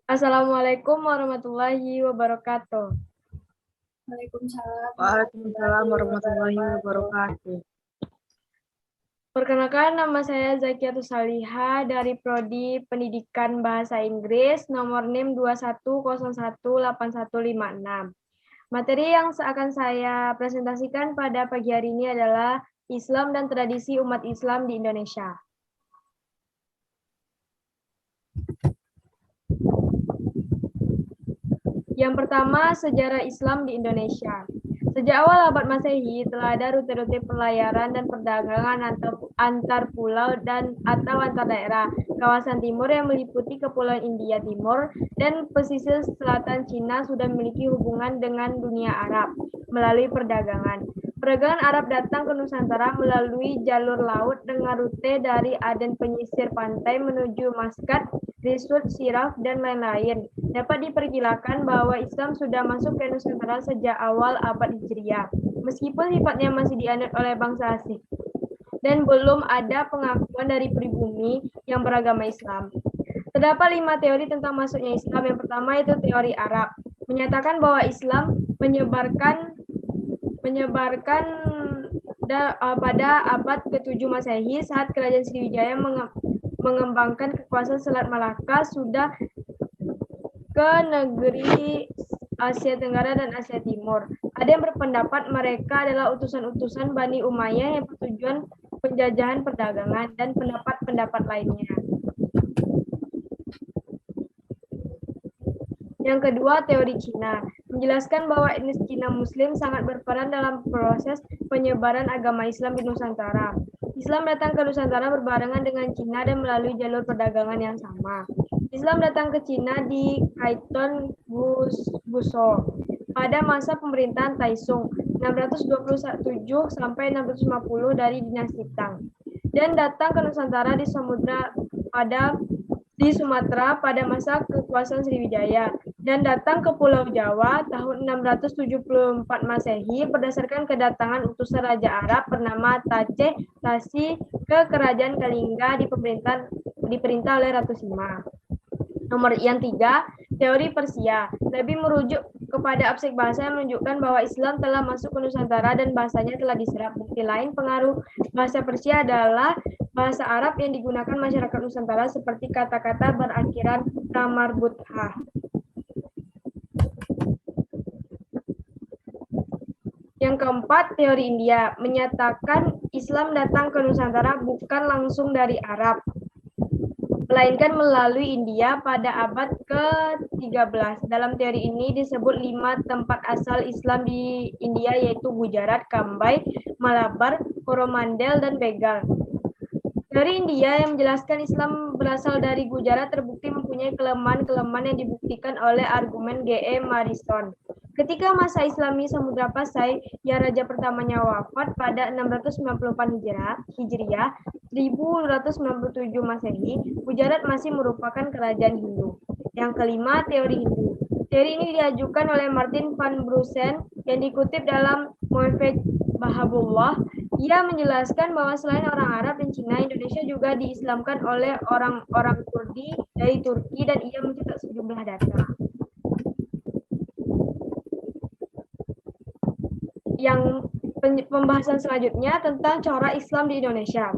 Assalamualaikum warahmatullahi wabarakatuh. Waalaikumsalam Waalaikumsalam warahmatullahi warahmatullahi wabarakatuh. wabarakatuh. Perkenalkan, nama saya Zakiatus Salihah dari Prodi Pendidikan Bahasa Inggris, nomor NIM 21018156. Materi yang akan saya presentasikan pada pagi hari ini adalah Islam dan tradisi umat Islam di Indonesia. Yang pertama, sejarah Islam di Indonesia. Sejak awal abad Masehi telah ada rute-rute pelayaran dan perdagangan antar pulau dan atau antar daerah. Kawasan timur yang meliputi Kepulauan India Timur dan pesisir selatan Cina sudah memiliki hubungan dengan dunia Arab melalui perdagangan. Perdagangan Arab datang ke Nusantara melalui jalur laut dengan rute dari Aden penyisir pantai menuju Maskat, Risut, Siraf, dan lain-lain. Dapat diperkirakan bahwa Islam sudah masuk ke Nusantara sejak awal abad Hijriah, meskipun sifatnya masih dianut oleh bangsa asing dan belum ada pengakuan dari pribumi yang beragama Islam. Terdapat 5 teori tentang masuknya Islam. Yang pertama itu teori Arab, menyatakan bahwa Islam menyebarkan pada abad ke-7 Masehi saat Kerajaan Sriwijaya mengembangkan kekuasaan Selat Malaka sudah ke negeri Asia Tenggara dan Asia Timur. Ada yang berpendapat mereka adalah utusan-utusan Bani Umayyah yang bertujuan penjajahan perdagangan dan pendapat-pendapat lainnya. Yang kedua, teori Cina, menjelaskan bahwa etnis Cina Muslim sangat berperan dalam proses penyebaran agama Islam di Nusantara. Islam datang ke Nusantara berbarengan dengan Cina dan melalui jalur perdagangan yang sama. Islam datang ke Cina di Kaiton Guso pada masa pemerintahan Taisung 627 sampai 650 dari dinasti Tang, dan datang ke Nusantara di Sumatera pada masa kekuasaan Sriwijaya, dan datang ke Pulau Jawa tahun 674 Masehi berdasarkan kedatangan utusan Raja Arab bernama Taceh Tasi ke Kerajaan Kalingga diperintah oleh Ratu Sima. Nomor yang 3, teori Persia, lebih merujuk kepada objek bahasa yang menunjukkan bahwa Islam telah masuk ke Nusantara dan bahasanya telah diserap. Bukti lain pengaruh bahasa Persia adalah bahasa Arab yang digunakan masyarakat Nusantara seperti kata-kata berakhiran tamarbutha. Yang keempat, teori India, menyatakan Islam datang ke Nusantara bukan langsung dari Arab, melainkan melalui India pada abad ke-13. Dalam teori ini disebut 5 tempat asal Islam di India, yaitu Gujarat, Kambai, Malabar, Coromandel, dan Bengal. Teori India yang menjelaskan Islam berasal dari Gujarat terbukti mempunyai kelemahan-kelemahan yang dibuktikan oleh argumen G.E. Morrison. Ketika masa Islami Samudra Pasai, yang raja pertamanya wafat pada 694 Hijriah, 1297 Masehi, Gujarat masih merupakan kerajaan Hindu. Yang kelima, teori Hindu. Teori ini diajukan oleh Martin van Brusen yang dikutip dalam Mu'jam Bahabullah. Ia menjelaskan bahwa selain orang Arab dan Cina, Indonesia juga diislamkan oleh orang-orang Kurdi dari Turki, dan ia mencetak sejumlah data. Yang pembahasan selanjutnya tentang corak Islam di Indonesia.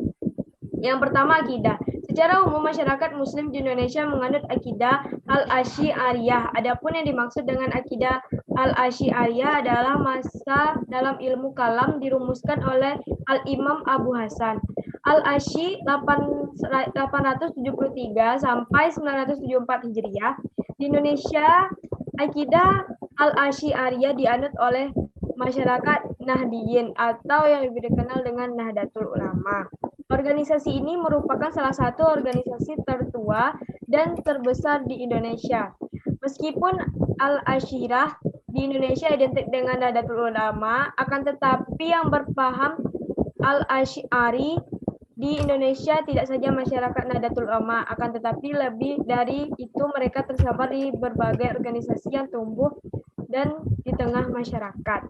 Yang pertama, akidah. Secara umum, masyarakat Muslim di Indonesia menganut akidah Al-Asy'ariyah. Adapun yang dimaksud dengan akidah Al-Asy'ariyah adalah masa dalam ilmu kalam dirumuskan oleh Al-Imam Abu Hasan Al-Asy'i 873 sampai 974 Hijriah. Di Indonesia, akidah Al-Asy'ariyah dianut oleh masyarakat Nahdiyin atau yang lebih dikenal dengan Nahdlatul Ulama. Organisasi ini merupakan salah satu organisasi tertua dan terbesar di Indonesia. Meskipun Al-Asy'ariyah di Indonesia identik dengan Nahdlatul Ulama, akan tetapi yang berpaham Al-Asy'ari di Indonesia tidak saja masyarakat Nahdlatul Ulama, akan tetapi lebih dari itu mereka tersebar di berbagai organisasi yang tumbuh dan di tengah masyarakat.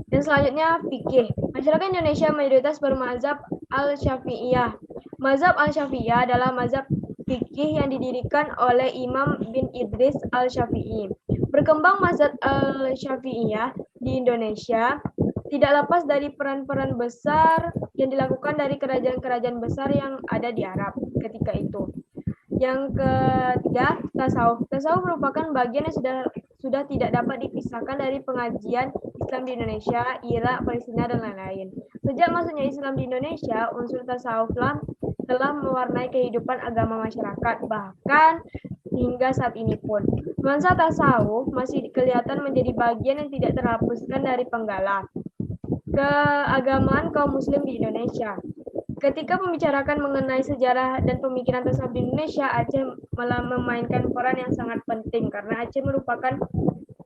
Dan selanjutnya, fikih. Masyarakat Indonesia mayoritas bermazhab Al-Syafi'iyah. Mazhab Al-Syafi'iyah adalah mazhab fikih yang didirikan oleh Imam bin Idris al-Syafi'i. Berkembang mazhab al-Syafi'iyah di Indonesia tidak lepas dari peran-peran besar yang dilakukan dari kerajaan-kerajaan besar yang ada di Arab ketika itu. Yang ketiga, tasawuf. Tasawuf merupakan bagian yang sudah tidak dapat dipisahkan dari pengajian Islam di Indonesia, Irak, Palestina, dan lain-lain. Sejak masuknya Islam di Indonesia, unsur tasawuf telah mewarnai kehidupan agama masyarakat, bahkan hingga saat ini pun. Nuansa tasawuf masih kelihatan menjadi bagian yang tidak terhapuskan dari penggalan keagamaan kaum muslim di Indonesia. Ketika membicarakan mengenai sejarah dan pemikiran tasawuf di Indonesia, Aceh malah memainkan peran yang sangat penting karena Aceh merupakan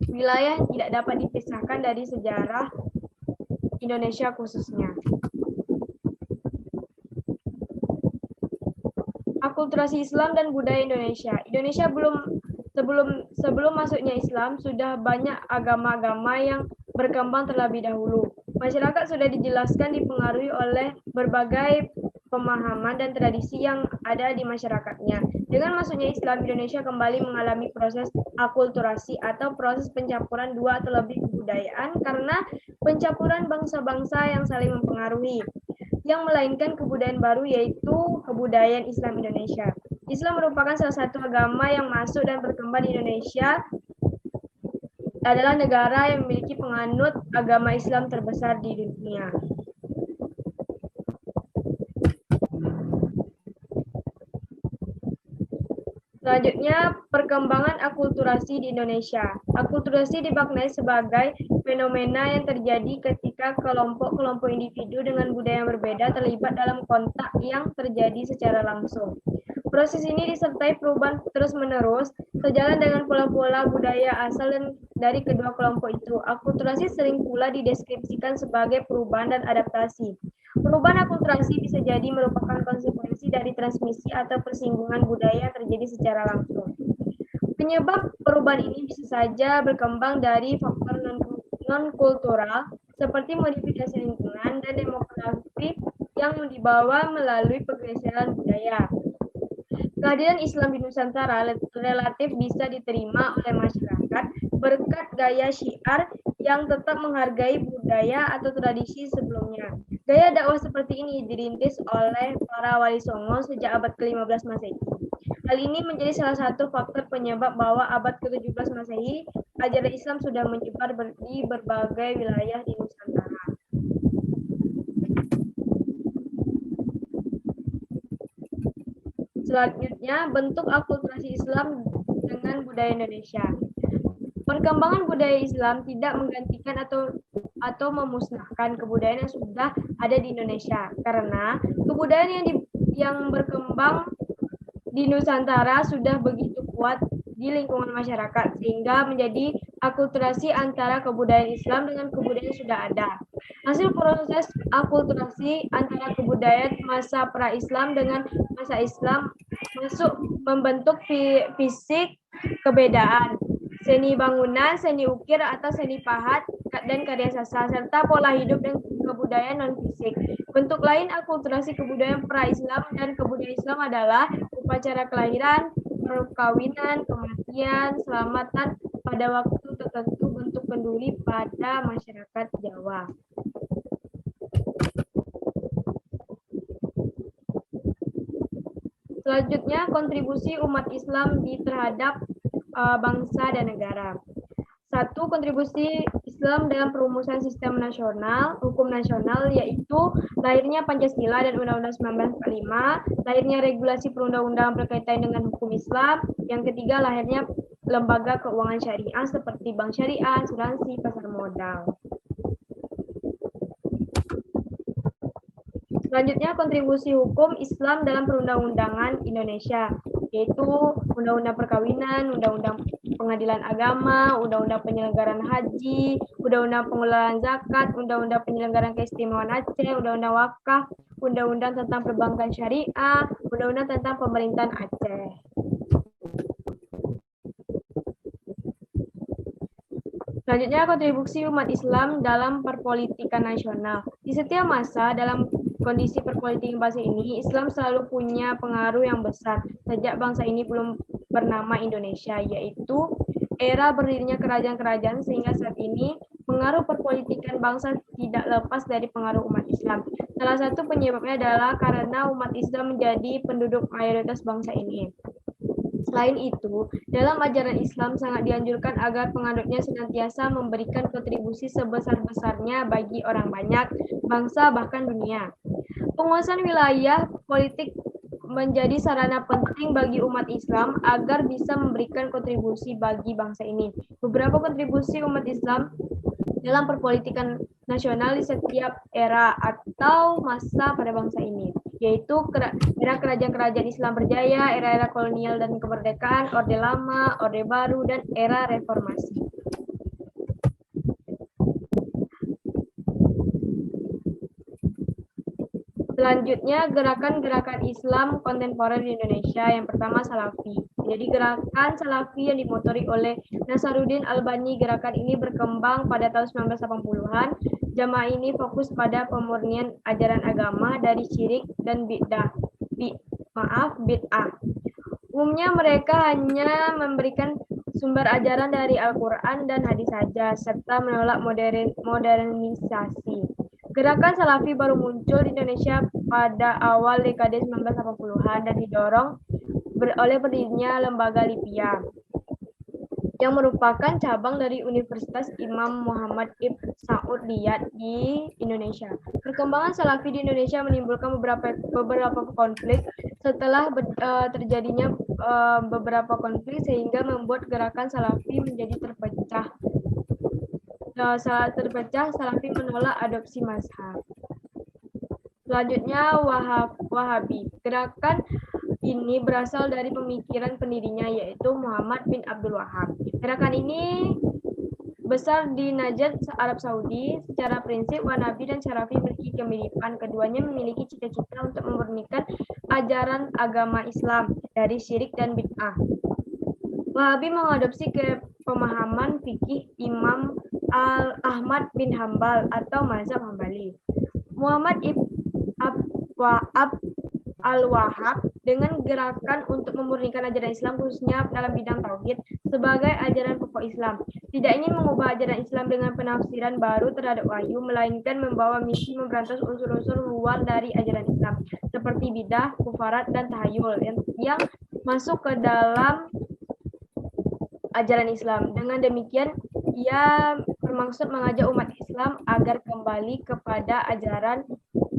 wilayah yang tidak dapat dipisahkan dari sejarah Indonesia khususnya. Akulturasi Islam dan budaya Indonesia. Indonesia sebelum masuknya Islam sudah banyak agama-agama yang berkembang terlebih dahulu. Masyarakat sudah dijelaskan dipengaruhi oleh berbagai pemahaman dan tradisi yang ada di masyarakatnya. Dengan masuknya Islam, Indonesia kembali mengalami proses akulturasi atau proses pencampuran dua atau lebih kebudayaan karena pencampuran bangsa-bangsa yang saling mempengaruhi, yang melainkan kebudayaan baru yaitu kebudayaan Islam Indonesia. Islam merupakan salah satu agama yang masuk dan berkembang di Indonesia, adalah negara yang memiliki penganut agama Islam terbesar di dunia. Selanjutnya, perkembangan akulturasi di Indonesia. Akulturasi dimaknai sebagai fenomena yang terjadi ketika kelompok-kelompok individu dengan budaya yang berbeda terlibat dalam kontak yang terjadi secara langsung. Proses ini disertai perubahan terus-menerus, sejalan dengan pola-pola budaya asal dari kedua kelompok itu. Akulturasi sering pula dideskripsikan sebagai perubahan dan adaptasi. Perubahan akulturasi bisa jadi merupakan konsekuensi dari transmisi atau persinggungan budaya yang terjadi secara langsung. Penyebab perubahan ini bisa saja berkembang dari faktor non-kultural, seperti modifikasi lingkungan dan demografi yang dibawa melalui pergeseran budaya. Kehadiran Islam di Nusantara relatif bisa diterima oleh masyarakat berkat gaya syiar yang tetap menghargai budaya atau tradisi sebelumnya. Gaya dakwah seperti ini dirintis oleh para wali songo sejak abad ke-15 Masehi. Hal ini menjadi salah satu faktor penyebab bahwa abad ke-17 Masehi, ajaran Islam sudah menyebar di berbagai wilayah di Nusantara. Selanjutnya, bentuk akulturasi Islam dengan budaya Indonesia. Perkembangan budaya Islam tidak menggantikan atau memusnahkan kebudayaan yang sudah ada di Indonesia, karena kebudayaan yang berkembang di Nusantara sudah begitu kuat di lingkungan masyarakat, sehingga menjadi akulturasi antara kebudayaan Islam dengan kebudayaan yang sudah ada. Hasil proses akulturasi antara kebudayaan masa pra-Islam dengan masa Islam masuk membentuk fisik kebedaan, seni bangunan, seni ukir atau seni pahat, dan karya sastra, serta pola hidup dan kebudayaan non-fisik. Bentuk lain akulturasi kebudayaan pra-Islam dan kebudayaan Islam adalah upacara kelahiran, perkawinan, kematian, selamatan pada waktu tertentu bentuk kenduri pada masyarakat Jawa. Selanjutnya, kontribusi umat Islam terhadap bangsa dan negara. Satu, kontribusi Islam dalam perumusan sistem nasional, hukum nasional, yaitu lahirnya Pancasila dan Undang-Undang 1945, lahirnya regulasi perundang-undangan berkaitan dengan hukum Islam. Yang ketiga, lahirnya lembaga keuangan syariah seperti bank syariah, asuransi, pasar modal. Selanjutnya, kontribusi hukum Islam dalam perundang-undangan Indonesia, yaitu Undang-Undang Perkawinan, Undang-Undang Pengadilan Agama, Undang-Undang Penyelenggaraan Haji, Undang-Undang Pengelolaan Zakat, Undang-Undang Penyelenggaraan Keistimewaan Aceh, Undang-Undang Wakaf, Undang-Undang tentang Perbankan Syariah, Undang-Undang tentang Pemerintahan Aceh. Selanjutnya, kontribusi umat Islam dalam perpolitikan nasional. Di setiap masa dalam kondisi perpolitikan bangsa ini, Islam selalu punya pengaruh yang besar. sejak bangsa ini belum bernama Indonesia, yaitu era berdirinya kerajaan-kerajaan sehingga saat ini pengaruh perpolitikan bangsa tidak lepas dari pengaruh umat Islam. Salah satu penyebabnya adalah karena umat Islam menjadi penduduk mayoritas bangsa ini. Selain itu, dalam ajaran Islam sangat dianjurkan agar penganutnya senantiasa memberikan kontribusi sebesar-besarnya bagi orang banyak, bangsa, bahkan dunia. Penguasaan wilayah politik menjadi sarana penting bagi umat Islam agar bisa memberikan kontribusi bagi bangsa ini. Beberapa kontribusi umat Islam dalam perpolitikan nasional di setiap era atau masa pada bangsa ini, yaitu era kerajaan-kerajaan Islam berjaya, era-era kolonial dan kemerdekaan, Orde Lama, Orde Baru, dan era reformasi. Selanjutnya, gerakan-gerakan Islam kontemporer di Indonesia. Yang pertama, Salafi. Jadi, gerakan Salafi yang dimotori oleh Nasaruddin Albani. Gerakan ini berkembang pada tahun 1980-an. Jamaah ini fokus pada pemurnian ajaran agama dari syirik dan bid'ah. Umumnya mereka hanya memberikan sumber ajaran dari Al-Quran dan hadis saja, serta menolak modernisasi. Gerakan Salafi baru muncul di Indonesia pada awal dekade 1980-an dan didorong oleh berdirinya Lembaga Lipia, yang merupakan cabang dari Universitas Imam Muhammad Ibn Saud Riyadh di Indonesia. Perkembangan Salafi di Indonesia menimbulkan beberapa konflik. Setelah terjadinya beberapa konflik sehingga membuat gerakan Salafi menjadi terpecah. Saat terpecah, Salafi menolak adopsi mazhab. Selanjutnya, Wahabi. Gerakan ini berasal dari pemikiran pendirinya, yaitu Muhammad bin Abdul Wahab. Gerakan ini besar di Najd, Arab Saudi. Secara prinsip, Wahabi dan Salafi memiliki kemiripan. Keduanya memiliki cita-cita untuk memurnikan ajaran agama Islam dari syirik dan bid'ah. Wahabi mengadopsi pemahaman fikih Imam Ahmad bin Hambal atau mazhab Hambali. Muhammad ibn al-Wahhab dengan gerakan untuk memurnikan ajaran Islam khususnya dalam bidang tauhid sebagai ajaran pokok Islam. Tidak ingin mengubah ajaran Islam dengan penafsiran baru terhadap wahyu, melainkan membawa misi memberantas unsur-unsur luar dari ajaran Islam seperti bidah, kufarat, dan tahayul yang masuk ke dalam ajaran Islam. Dengan demikian, ia bermaksud mengajak umat Islam agar kembali kepada ajaran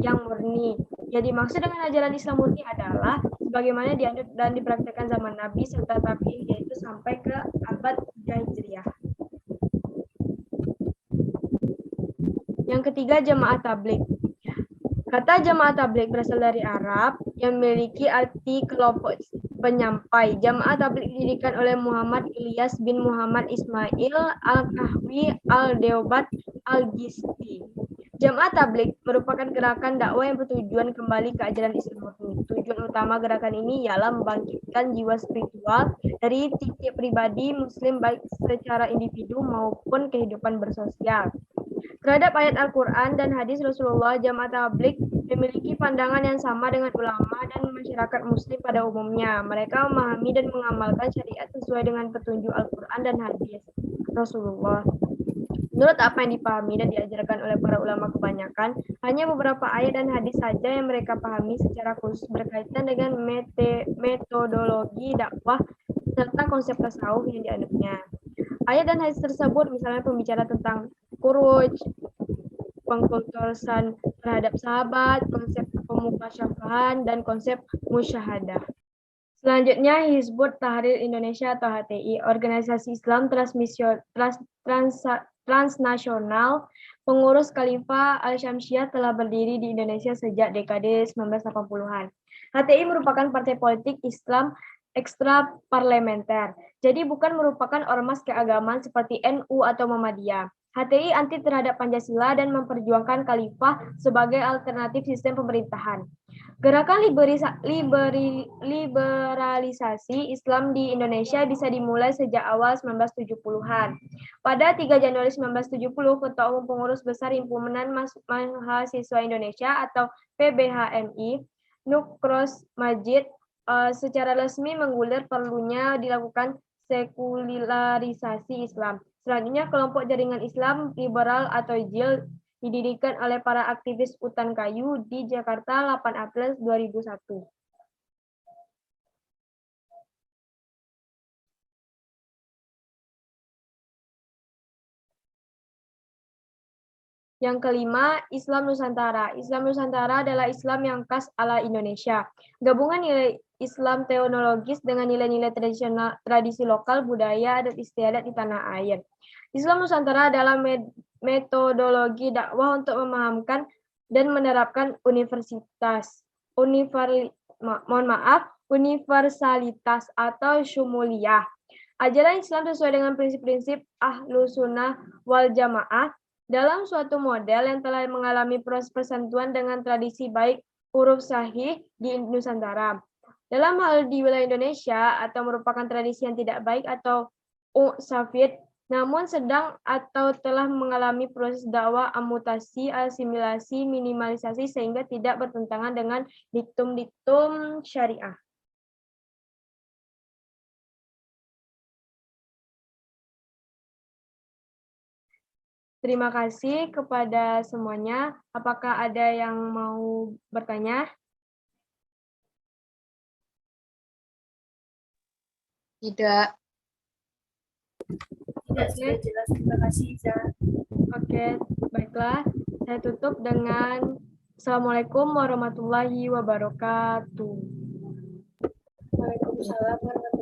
yang murni. Yang dimaksud dengan ajaran Islam murni adalah sebagaimana dianut dan dipraktikkan zaman Nabi serta tabi'in, yaitu sampai ke abad 3 Hijriah. Yang ketiga, Jamaah Tabligh. Kata Jamaah Tabligh berasal dari Arab yang memiliki arti kelompok penyampai. Jamaah Tabligh didirikan oleh Muhammad Ilyas bin Muhammad Ismail Al-Kahwi Al-Deobat Al-Gisti. Jamaah Tabligh merupakan gerakan dakwah yang bertujuan kembali ke ajaran Islam murni. Tujuan utama gerakan ini ialah membangkitkan jiwa spiritual dari tiap pribadi Muslim baik secara individu maupun kehidupan bersosial. Terhadap ayat Al-Quran dan hadis Rasulullah, Jamaah Tabligh memiliki pandangan yang sama dengan ulama dan masyarakat Muslim pada umumnya. Mereka memahami dan mengamalkan syariat sesuai dengan petunjuk Al-Quran dan hadis Rasulullah. Menurut apa yang dipahami dan diajarkan oleh para ulama kebanyakan, hanya beberapa ayat dan hadis saja yang mereka pahami secara khusus berkaitan dengan metodologi dakwah serta konsep tasawuf yang dianutnya. Ayat dan hadis tersebut misalnya pembicara tentang khuruj, pengkultusan terhadap sahabat, konsep pemukasyafahan, dan konsep musyahadah. Selanjutnya, Hizbut Tahrir Indonesia atau HTI, organisasi Islam transnasional pengurus Khalifah Al-Syamsiah, telah berdiri di Indonesia sejak dekade 1980-an. HTI merupakan partai politik Islam ekstra parlementer, jadi bukan merupakan ormas keagamaan seperti NU atau Muhammadiyah. HTI anti terhadap Pancasila dan memperjuangkan khalifah sebagai alternatif sistem pemerintahan. Gerakan liberalisasi Islam di Indonesia bisa dimulai sejak awal 1970-an. Pada 3 Januari 1970, Ketua Umum Pengurus Besar Himpunan Mahasiswa Indonesia atau PBHMI, Nukros Majid secara resmi menggulir perlunya dilakukan sekularisasi Islam. Selanjutnya, kelompok jaringan Islam liberal atau JIL didirikan oleh para aktivis hutan kayu di Jakarta 8 April 2001. Yang kelima, Islam Nusantara. Islam Nusantara adalah Islam yang khas ala Indonesia. Gabungan nilai Islam teologis dengan nilai-nilai tradisional, tradisi lokal, budaya, adat istiadat di tanah air. Islam Nusantara adalah metodologi dakwah untuk memahamkan dan menerapkan universalitas atau syumuliyah. Ajaran Islam sesuai dengan prinsip-prinsip Ahlus Sunnah wal Jamaah dalam suatu model yang telah mengalami proses persentuhan dengan tradisi baik huruf sahih di Nusantara. Dalam hal di wilayah Indonesia atau merupakan tradisi yang tidak baik atau safid, namun sedang atau telah mengalami proses dakwah amutasi, asimilasi, minimalisasi sehingga tidak bertentangan dengan diktum-diktum syariah. Terima kasih kepada semuanya. Apakah ada yang mau bertanya? Tidak. Tidak, sudah jelas. Terima kasih, Iza. Oke, baiklah. Saya tutup dengan Assalamualaikum warahmatullahi wabarakatuh. Waalaikumsalam warahmatullahi wabarakatuh.